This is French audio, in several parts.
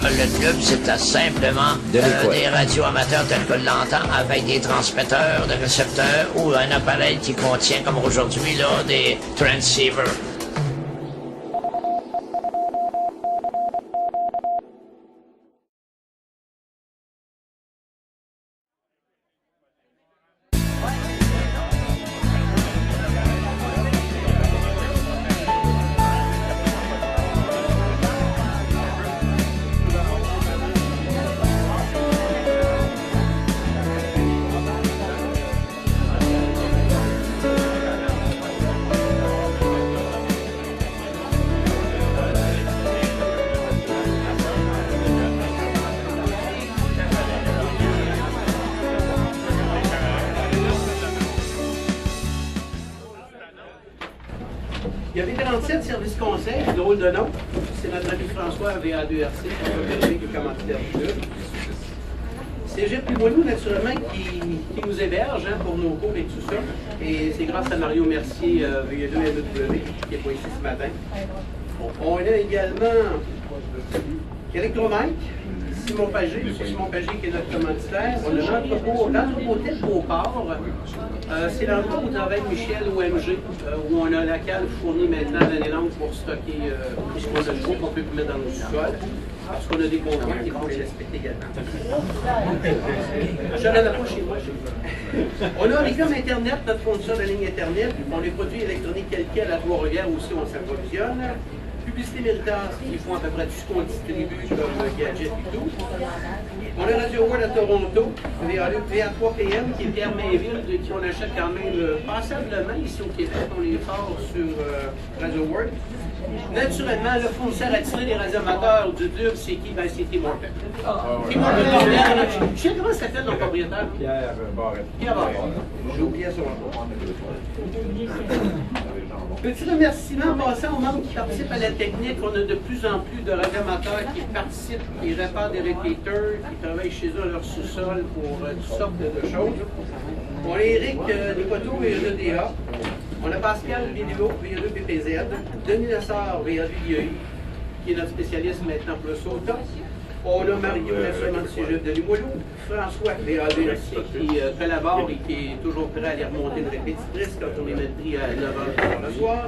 Le club, c'était simplement des radios amateurs tels que l'entend avec des transmetteurs, des récepteurs ou un appareil qui contient, comme aujourd'hui, là, des transceivers. Il y avait 37 services conseils, drôle de nom. C'est notre ami François VA2RC, qui est commanditaire du club. Cégep Limoilou, naturellement, qui nous héberge pour nos cours et tout ça. Et c'est grâce à Mario Mercier, VA2LW, qui est pas ici ce matin. On a également Électromètre, Simon Pagé, M. Simon Pagé qui est notre commanditaire. On a l'entrepôt Beauport. C'est l'endroit où travaille Michel OMG, où on a la cale fournie maintenant l'année longue pour stocker tout ce qu'on a de chaud qu'on peut mettre dans nos sous-sols. Parce qu'on a des contrats qu'il faut les respecter également. Je n'en ai pas chez moi. On a Oricom Internet, notre fournisseur de ligne Internet. On les produits électroniques quels à Trois-Rivières aussi, on s'approvisionne. Publicité Méritage, ils font à peu près tout ce qu'on distribue comme gadget et tout. On a Radio World à Toronto, VA3PM qui est Pierre Mainville, qui on achète quand même passablement ici au Québec. On est fort sur Radio World. Naturellement, le fournisseur attiré des radioamateurs du club, c'est qui? Ben, c'est Tim Horton. Tim Horton, je sais comment ça s'appelle ton propriétaire? Pierre Barrette. Pierre Barrette. J'ai oublié son nom. Petit remerciement en passant aux membres qui participent à la technique. On a de plus en plus de radioamateurs qui participent, qui réparent des repeaters, qui travaillent chez eux à leur sous-sol pour toutes sortes de choses. On a Eric Nicoteau, VA2DA. On a Pascal Vidéo, VA2PPZ. Denis Lessard, VA2IEI, qui est notre spécialiste maintenant pour le SOTA. On a Mario, naturellement du Cégep de Limoilou. François, VA2RC, qui collabore et qui est toujours prêt à aller remonter une répétitrice quand on est pris à 9h le soir.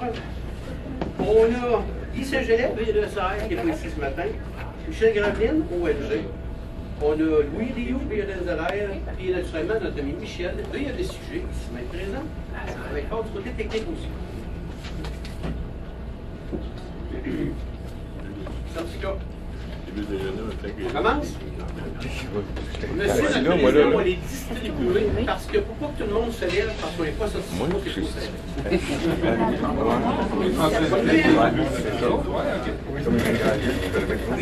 On a Guy Saint-Gelais, VA2SR, qui est pas ici ce matin. Michel Graveline, OLG. On a Louis Rioux, VA2SR, et naturellement notre ami Michel, VA2CG, ici même présent, avec fort du côté technique aussi. Certificat. Commence. Monsieur, notre président, on les distribuer parce que pour pas que tout le monde se lève, parce qu'on n'est pas sorti de ce qu'il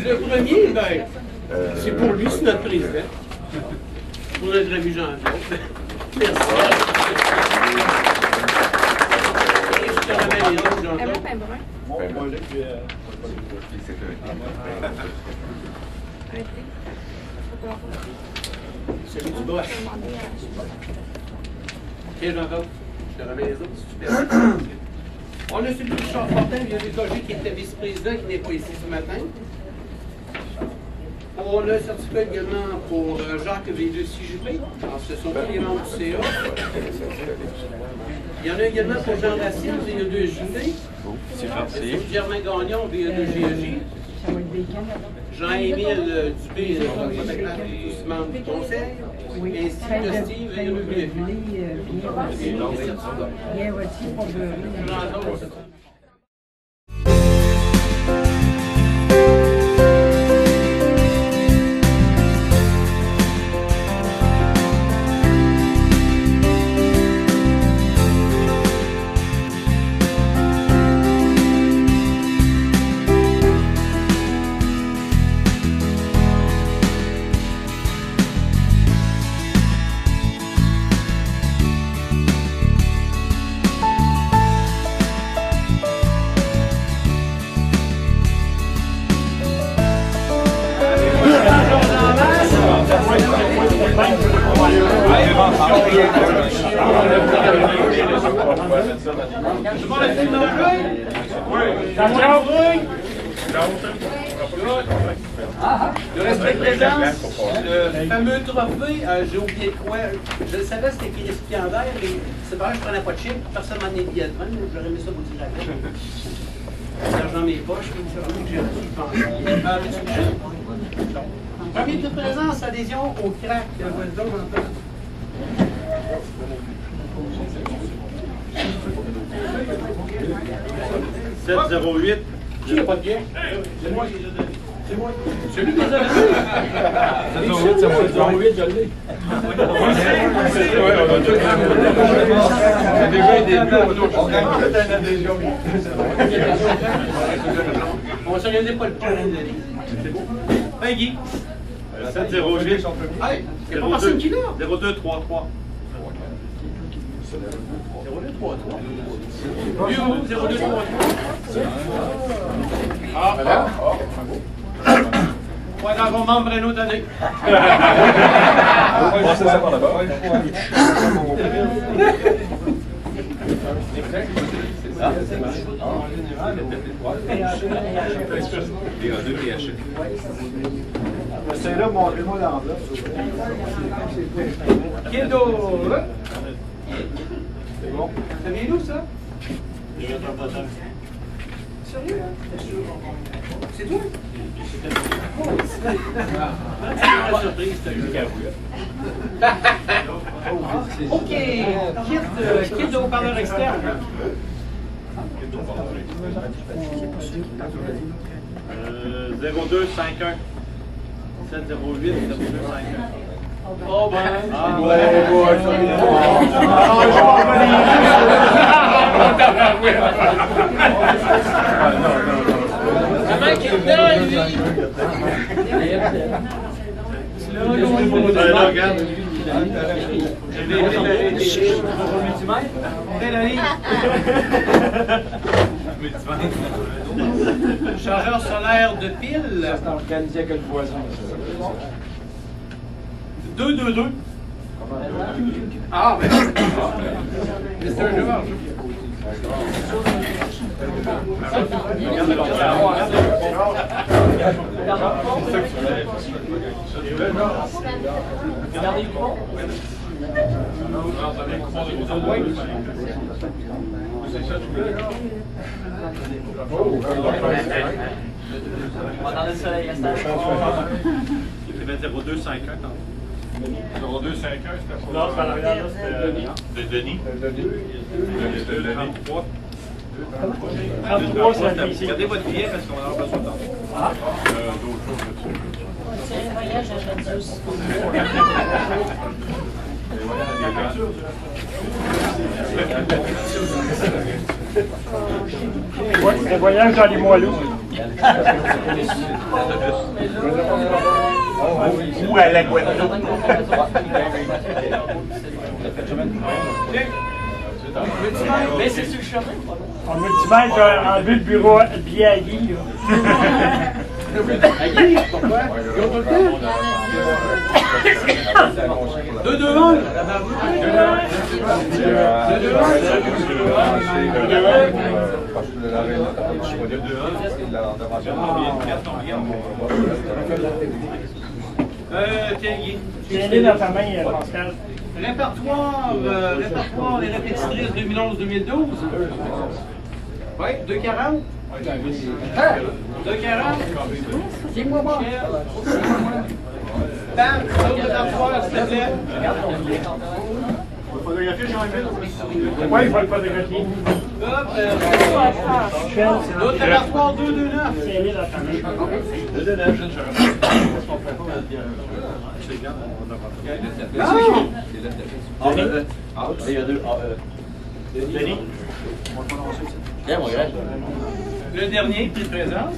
Le premier, ben, c'est pour lui, c'est notre président. Pour notre ami Jean-Claude. Merci. Et je te remets les autres, Jean-Claude. Celui du boss. Et Jean-Claude, je te remets les autres, super. On a celui du Richard Fortin, VA2KG, qui était vice-président, qui n'est pas ici ce matin. On a un certificat également pour Jacques VA2CJP. Alors, ce sont tous les membres du CA. Il y en a également pour Jean Racine, VA2JT. Germain Gagnon, VA2GEJ. Jean-Émile Dubé, tous membres du conseil. Ainsi que Steve, VA2BFI. Le respect de présence, le fameux trophée, j'ai oublié de quoi. Je le savais, c'était écrit récipiendaire, mais c'est pareil, je prenais pas de chèque, personne m'en est billet de même, j'aurais aimé ça vous dire avec. L'argent dans mes poches, comme ça, j'ai reçu, je pense. Premier de présence, adhésion au crack. 708. Qui n'a pas de bière? C'est moi qui les ai donnés. C'est moi. C'est lui qui les a donnés. 708, c'est moi. 708, je l'ai. C'est déjà une adhésion. On va s'organiser pas le temps. C'est beau. Hey Guy. 708. Hey, il n'y a pas personne qui l'a. 0233. 0233. 0233. Pas grave, on membre une autre année. C'est là, montrez-moi l'enveloppe. Kindo. C'est bon? Ça vient d'où ça? Sérieux? C'est toi? Pas surprise, OK. Kit de haut-parleur externe. 0251. 708 0251. Oh ben. Ah Comment qu'il est là, lui? Regarde. Chargeur solaire de pile. C'est organisé avec le poison. 222. Ah, ben. C'est un joueur. Regardez le coupon. On va dans le soleil, reste à 0251. 0251, c'était Non, c'est à l'arrière, c'était de Denis. 33. 33, c'est la vie. Regardez votre billet parce qu'on a besoin de temps. D'autres choses là-dessus. C'est un voyage à Jadius. Ouais, un voyage dans les Moiloux. Ou à la Guadeloupe. Mais c'est sur le chemin. En multimètre, j'ai enlevé le bureau de billet à Guy. Pourquoi? Ils ont tout le temps? 221. 221. Tiens, Guy. Tiens-les dans ta main, Pascal. Répertoire des répétitrices 2011-2012. Oui, 240. 240. Dis-moi moi. Bam, l'autre répertoire, s'il te plaît. Photographier Jean-Emile. Oui, il faut le photographier. Hop, Michel, c'est l'autre répertoire 229. tiens-les dans ta main. 229. Il y a deux. Denis. Viens, mon gars. Le dernier qui présente.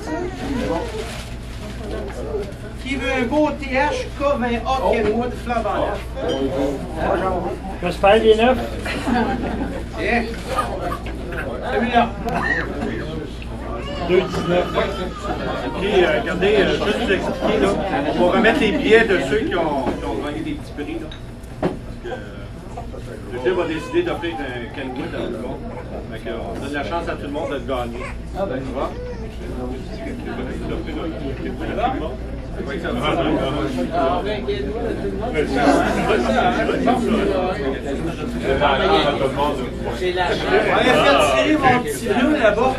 Qui veut un beau TH K20A Kenwood flambant neuf? J'espère qu'il est neuf. Tiens. Celui-là. 2,19. Puis, regardez, juste vous expliquer, là, on va remettre les billets de ceux qui ont gagné des petits prix. Là, parce que le club a décidé d'offrir un Kenwood à tout le monde. Donc, on donne la chance à tout le monde de le gagner. Ah ben, tu vois? C'est la chance. On va faire tirer mon petit nœud là-bas.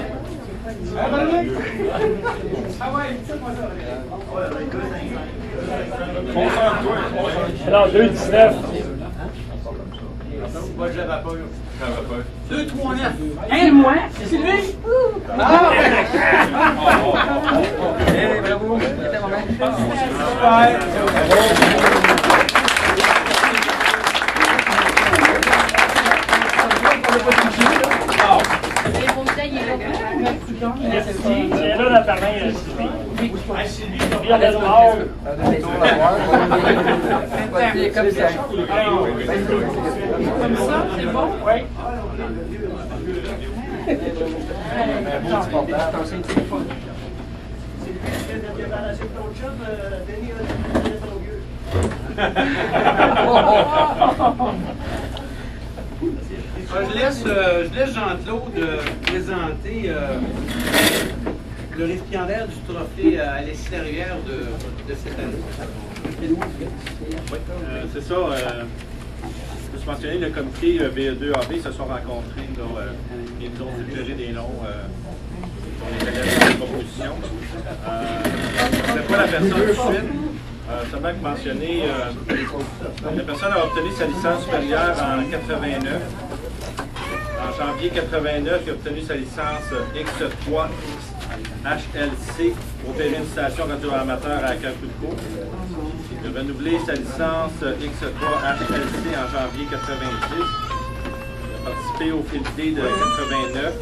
Alors, 2,19. Moi, je l'avais pas eu. 2,39. Et moi, c'est lui. Ah! Bravo. Merci. C'est là l'appareil, Sylvie. Bien de mort. Comme ça, c'est bon? Oui. Je laisse Jean-Claude présenter le récipiendaire du trophée à l'extérieur de cette année. Oui, c'est ça. Je peux se mentionner, le comité VE2AB se sont rencontrés. Ils nous ont suggéré des noms pour les élèves de proposition. C'est pas la personne tout de suite. Seulement que mentionner, la personne a obtenu sa licence supérieure en 89. En janvier 89, il a obtenu sa licence X3 HLC au permis de station radio amateur à Calcutco. Il a renouvelé sa licence X3 HLC en janvier 90. Il a participé au Field Day de 89.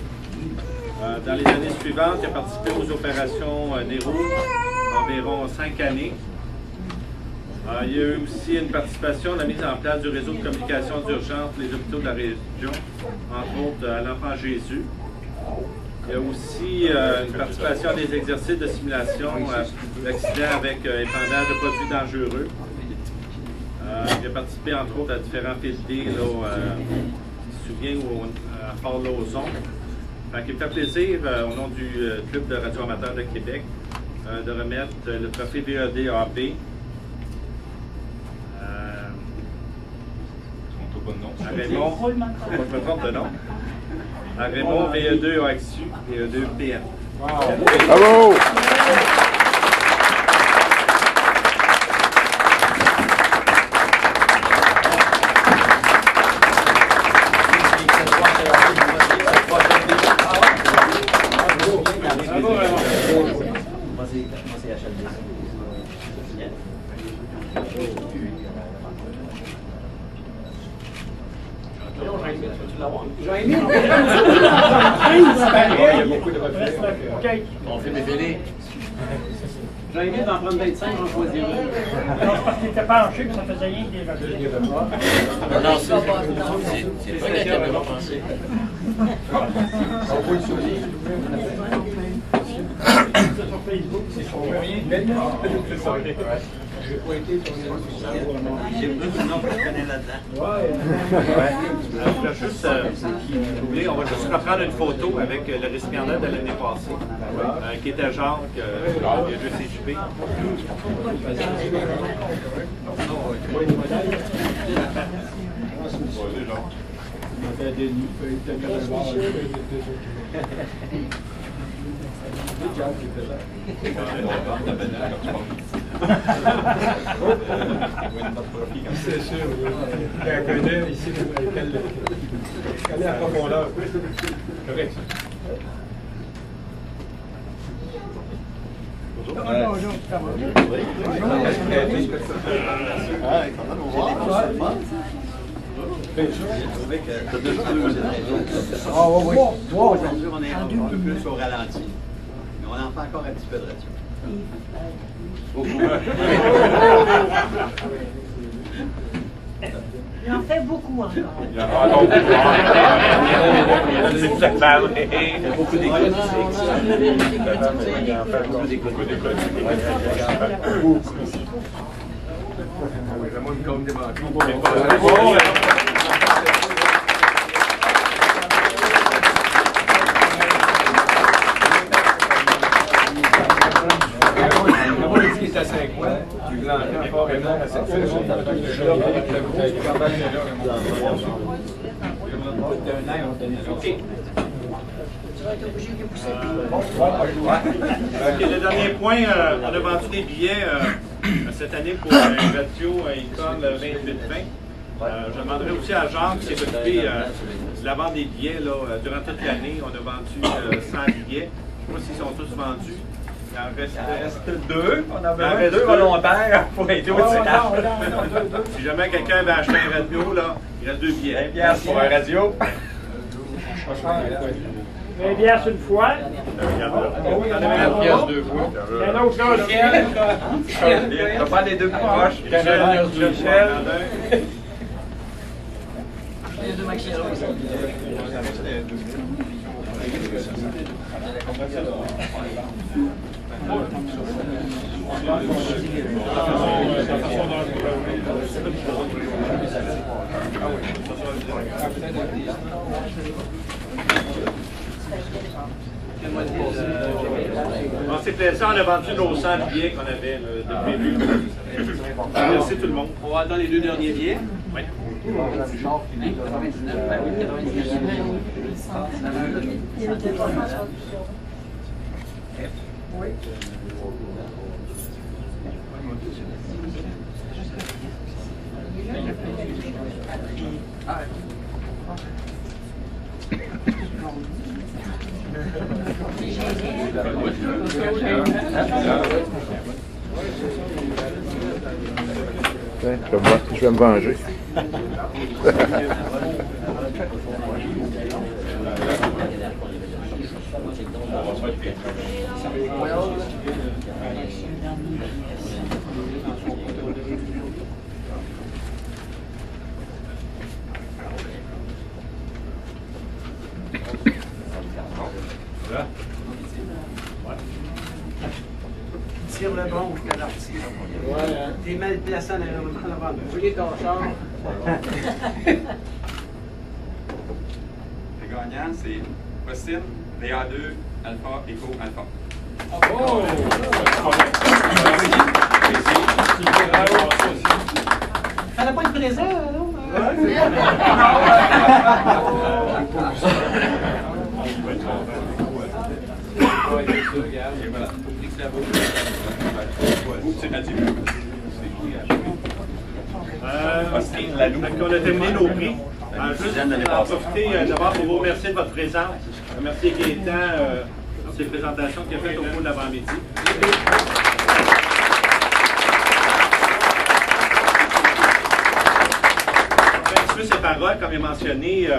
Dans les années suivantes, il a participé aux opérations des roues environ 5 années. Il y a eu aussi une participation à la mise en place du réseau de communication d'urgence pour les hôpitaux de la région, entre autres à l'Enfant Jésus. Il y a aussi une participation à des exercices de simulation d'accidents avec épandage de produits dangereux. Il a participé entre autres à différents field days, je me souviens, à Fort-Lauzon. Il me fait plaisir, au nom du Club de radio amateur de Québec, de remettre le trophée VE2AB. À Raymond, je me trompe de nom. À Raymond, VE2 AXU, VE2 PM. Bravo! On fait bébé. Jean-Émile d'en prendre 25, j'en choisis un. Non, c'est parce qu'il était penché que ça faisait rien que des reflets. Non, c'est pas qu'il était pas pensé. Sur Facebook, c'est sur J'ai beaucoup de noms que je connais là-dedans. Je voulais juste, on va juste reprendre une photo avec le récipiendaire de l'année passée, qui était Jacques, il y a deux CJP. C'est sûr. Il y a un connaît ici, quelle est la profondeur? Correct. Bonjour, ça va bien? Aujourd'hui, on est un peu plus au ralenti. Mais on en fait encore un petit peu de radio. Il en fait beaucoup encore. Il y a encore beaucoup d'écoutes. est à 5 mois. L'enfant encore un an à 7 mois. OK, le dernier point, on a vendu des billets cette année pour une radio Icon le 28-20. Je demanderai aussi à Jean qui s'est occupé de la vente des billets là, durant toute l'année. On a vendu 100 billets. Je ne sais pas s'ils sont tous vendus. Il en reste deux. On a besoin de 2 volontaires pour aider au tirage. Si jamais quelqu'un veut acheter un radio, là, il reste 2 billets. 20 $ pour un radio. 20 piastres une fois. Il y en a 20 piastres 2 fois. Il y en a aussi là. On va prendre les 2 plus proches. Michel. Les 2 maxillos aussi. C'est plaisant, on a vendu nos 100 billets qu'on avait de prévu. Merci tout le monde. On va attendre les 2 derniers billets. Oui. Je vais me venger. Tire le bon jusqu'à l'artiste. T'es mal placé en avant. Voyez ton char. Le gagnant, c'est Austin, VA2, Alpha, Echo, Alpha. Oh! Fallait pas être présent, non? Et voilà. C'est radio. On a terminé nos prix. Juste en profiter d'abord pour vous remercier de votre présence. Merci Gaëtan pour ces présentations qu'il a faites au cours de l'avant-midi. Un petit peu ces paroles, comme il a mentionné,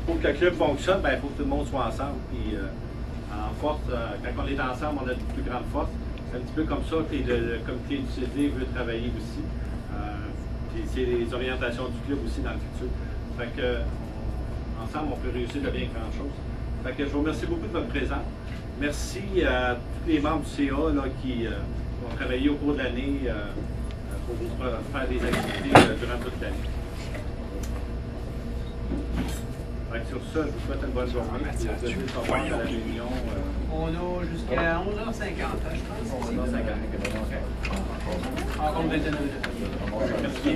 pour que le club fonctionne, il faut que tout le monde soit ensemble. Puis, en force, quand on est ensemble, on a de plus grandes forces. C'est un petit peu comme ça que le comité du CD veut travailler aussi. C'est les orientations du club aussi dans le futur. Fait que, ensemble, on peut réussir de bien grand chose. Fait que je vous remercie beaucoup de votre présence. Merci à tous les membres du CA là, qui ont travaillé au cours de l'année pour vous faire des activités durant toute l'année. Sur ça, je vous souhaite une bonne journée. Vous devez savoir à la réunion. On a jusqu'à 11h50, je pense. 11h50. En compte 29 minutes. Merci.